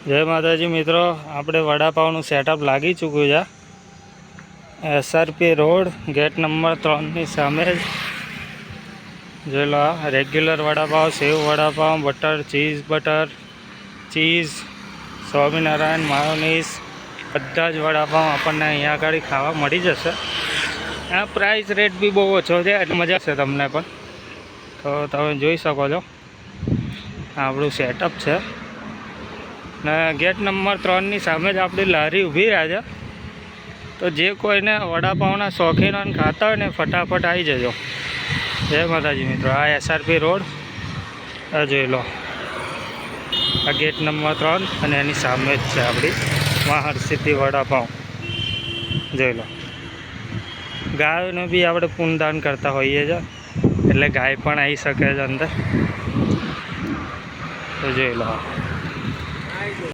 જય માતાજી મિત્રો, આપણે વડાપાવનું સેટઅપ લાગી ચૂક્યું છે SRP રોડ ગેટ નંબર 3ની સામે જ. જોઈ લો, regular vada pav, sev vada pav, butter cheese, Swaminarayan, mayonnaise, બધા જ વડાપાવ આપણને અહીંયા આગળ ખાવા મળી જશે. આ પ્રાઇસ રેટ બી બહુ ઓછો છે એટલે મજા છે તમને પણ. તો તમે જોઈ શકો છો આપણું સેટઅપ છે ને ગેટ નંબર 3ની સામે જ આપણી લારી ઊભી રહ્યા છે. તો જે કોઈને વડાપાવના શોખીન ખાતા હોય ને ફટાફટ આવી જજો. જય માતાજી મિત્રો. આ SRP રોડ આ જોઈ લો, આ ગેટ નંબર 3 અને એની સામે જ છે આપણી મહાહર્ષિતિ વડાપાવ. જોઈ લો, ગાયોને બી આપણે પૂનદાન કરતા હોઈએ છીએ એટલે ગાય પણ આવી શકે છે અંદર. તો જોઈ લો.